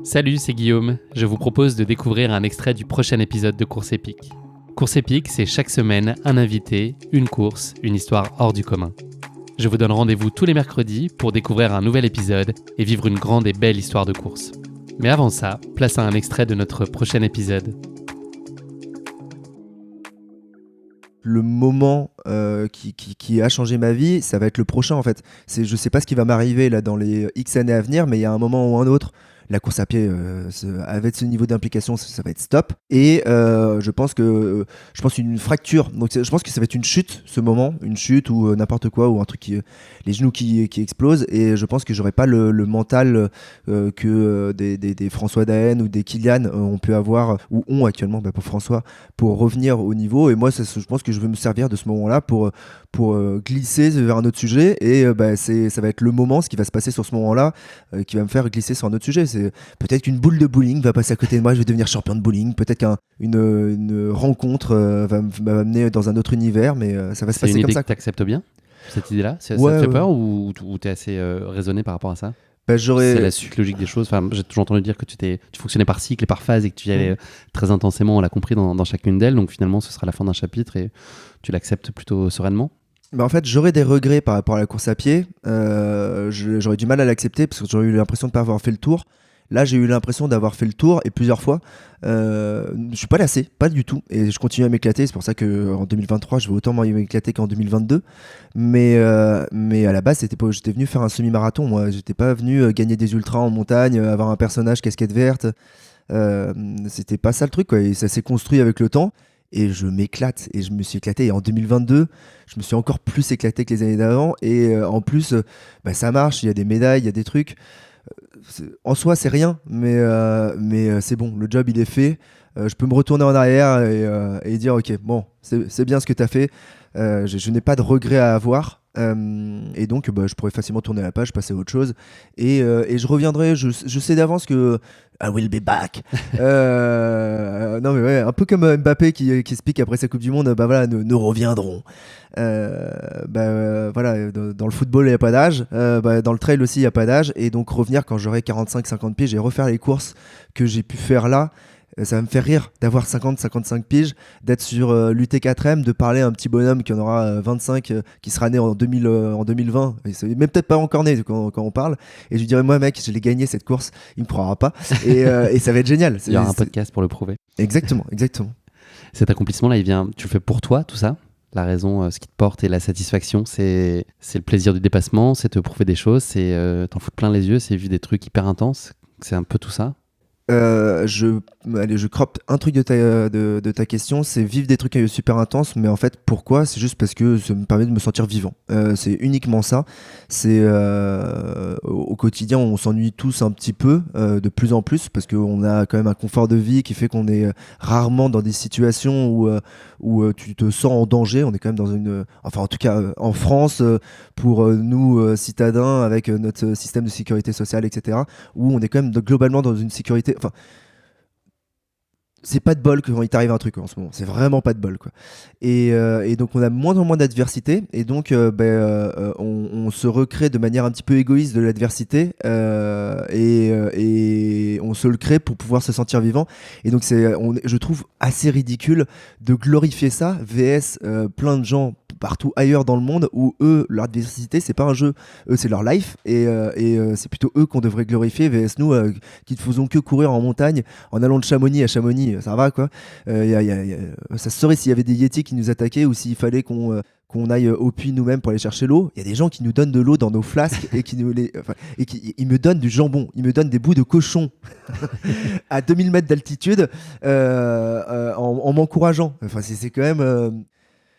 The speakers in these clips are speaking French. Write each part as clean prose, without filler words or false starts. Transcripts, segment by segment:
Salut, c'est Guillaume. Je vous propose de découvrir un extrait du prochain épisode de Course épique. Course épique, c'est chaque semaine un invité, une course, une histoire hors du commun. Je vous donne rendez-vous tous les mercredis pour découvrir un nouvel épisode et vivre une grande et belle histoire de course. Mais avant ça, place à un extrait de notre prochain épisode. Le moment qui a changé ma vie, ça va être le prochain en fait. Je sais pas ce qui va m'arriver là dans les X années à venir, mais il y a un moment ou un autre, la course à pied, avec ce niveau d'implication, ça va être stop. Et je pense une fracture. Donc je pense que ça va être une chute, ce moment, une chute ou n'importe quoi, ou un truc les genoux qui explosent. Et je pense que j'aurai pas le mental que des François Daen ou des Kylian ont pu avoir ou ont actuellement, pour François, pour revenir au niveau. Et moi, je pense que je vais me servir de ce moment-là pour glisser vers un autre sujet. Et ça va être le moment, ce qui va se passer sur ce moment-là, qui va me faire glisser sur un autre sujet. Peut-être qu'une boule de bowling va passer à côté de moi, je vais devenir champion de bowling. Peut-être qu'une rencontre va m'amener dans un autre univers, mais ça va se passer comme ça. C'est une idée que tu acceptes bien, cette idée-là? Ça te fait peur ou tu es assez raisonné par rapport à ça? C'est la suite logique des choses. Enfin, j'ai toujours entendu dire que tu fonctionnais par cycle et par phase et que tu y allais très intensément, on l'a compris, dans chacune d'elles. Donc finalement, ce sera la fin d'un chapitre et tu l'acceptes plutôt sereinement. En fait, j'aurais des regrets par rapport à la course à pied. J'aurais du mal à l'accepter parce que j'aurais eu l'impression de ne pas avoir fait le tour. Là, j'ai eu l'impression d'avoir fait le tour et plusieurs fois. Je suis pas lassé, pas du tout. Et je continue à m'éclater. C'est pour ça qu'en 2023, je vais autant m'éclater qu'en 2022. Mais à la base, j'étais venu faire un semi-marathon. Moi, j'étais pas venu gagner des ultras en montagne, avoir un personnage casquette verte. C'était pas ça le truc, quoi. Et ça s'est construit avec le temps. Et je m'éclate. Et je me suis éclaté. Et en 2022, je me suis encore plus éclaté que les années d'avant. Et en plus, ça marche. Il y a des médailles, il y a des trucs. En soi, c'est rien, mais c'est bon, le job il est fait. Je peux me retourner en arrière et dire ok, bon, c'est bien ce que tu as fait. Je n'ai pas de regrets à avoir. Et donc, je pourrais facilement tourner la page, passer à autre chose. Et je reviendrai, je sais d'avance que I will be back. Non, mais ouais, un peu comme Mbappé qui explique après sa Coupe du Monde, voilà, nous reviendrons. Voilà, dans le football, il n'y a pas d'âge. Dans le trail aussi, il n'y a pas d'âge. Et donc, revenir quand j'aurai 45-50 piges et refaire les courses que j'ai pu faire là. Ça va me faire rire d'avoir 50-55 piges, d'être sur l'UT4M, de parler à un petit bonhomme qui en aura 25, qui sera né en 2020, et c'est même peut-être pas encore né quand on parle, et je lui dirais moi mec, je l'ai gagné cette course, il me croira pas, et ça va être génial. Il y aura un podcast pour le prouver. Exactement. Cet accomplissement-là, tu le fais pour toi, tout ça? La raison, ce qui te porte et la satisfaction, c'est le plaisir du dépassement, c'est te prouver des choses, c'est t'en foutre plein les yeux, c'est vivre des trucs hyper intenses, c'est un peu tout ça? Je croppe un truc de ta question, c'est vivre des trucs super intenses, mais en fait pourquoi? C'est juste parce que ça me permet de me sentir vivant, c'est uniquement ça. C'est au quotidien on s'ennuie tous un petit peu, de plus en plus, parce qu'on a quand même un confort de vie qui fait qu'on est rarement dans des situations où tu te sens en danger. On est quand même enfin en tout cas en France, pour nous citadins avec notre système de sécurité sociale, etc., où on est quand même globalement dans une sécurité. Enfin, c'est pas de bol quand il t'arrive un truc en ce moment, c'est vraiment pas de bol, quoi. Et donc on a moins en moins d'adversité, et donc on se recrée de manière un petit peu égoïste de l'adversité, et on se le crée pour pouvoir se sentir vivant. Et donc je trouve assez ridicule de glorifier ça vs plein de gens partout ailleurs dans le monde où eux, leur adversité, c'est pas un jeu, eux c'est leur life, et c'est plutôt eux qu'on devrait glorifier vs nous qui ne faisons que courir en montagne en allant de Chamonix à Chamonix, ça va quoi. Ça se saurait s'il y avait des yétis qui nous attaquaient, ou s'il fallait qu'on aille au puits nous-mêmes pour aller chercher l'eau. Il y a des gens qui nous donnent de l'eau dans nos flasques et qui ils me donnent du jambon, ils me donnent des bouts de cochon à 2000 mètres d'altitude, en m'encourageant. Enfin, c'est quand même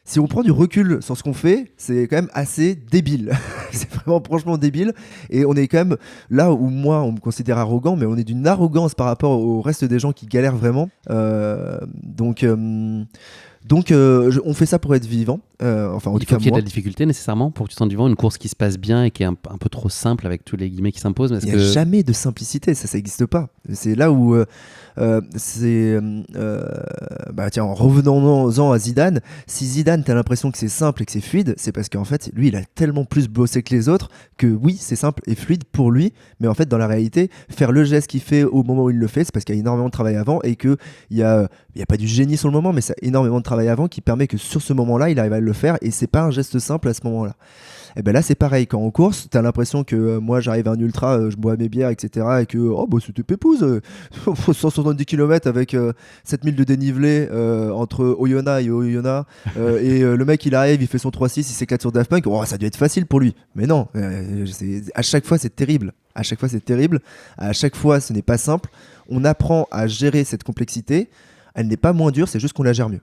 si on prend du recul sur ce qu'on fait, c'est quand même assez débile. C'est vraiment franchement débile. Et on est quand même là où moi, on me considère arrogant, mais on est d'une arrogance par rapport au reste des gens qui galèrent vraiment. Donc, on fait ça pour être vivant. Enfin, en Il tout faut cas, qu'il y ait de moi. la difficulté nécessairement pour que tu te sentes du vent, une course qui se passe bien et qui est un peu trop simple avec tous les guillemets qui s'imposent. Il n'y a jamais de simplicité, ça n'existe pas. C'est là où bah tiens, en revenant à Zidane, si Zidane, t'as l'impression que c'est simple et que c'est fluide, c'est parce qu'en fait, lui, il a tellement plus bossé que les autres que oui, c'est simple et fluide pour lui, mais en fait, dans la réalité, faire le geste qu'il fait au moment où il le fait, c'est parce qu'il y a énormément de travail avant et qu'il y a, il y a pas du génie sur le moment, mais c'est énormément de travail avant qui permet que sur ce moment-là, il arrive à le faire et c'est pas un geste simple à ce moment-là. Et ben là, c'est pareil. Quand on course, t'as l'impression que moi, j'arrive à un ultra, je bois mes bières, etc. Et que oh, bah, c'était pépouze. 170 km avec 7000 de dénivelé entre Oyonnax et Oyonnax. Le mec, il arrive, il fait son 3-6, il s'éclate sur Daft Punk. Oh, ça a dû être facile pour lui. Mais non, à chaque fois, c'est terrible. À chaque fois, c'est terrible. À chaque fois, ce n'est pas simple. On apprend à gérer cette complexité. Elle n'est pas moins dure, c'est juste qu'on la gère mieux.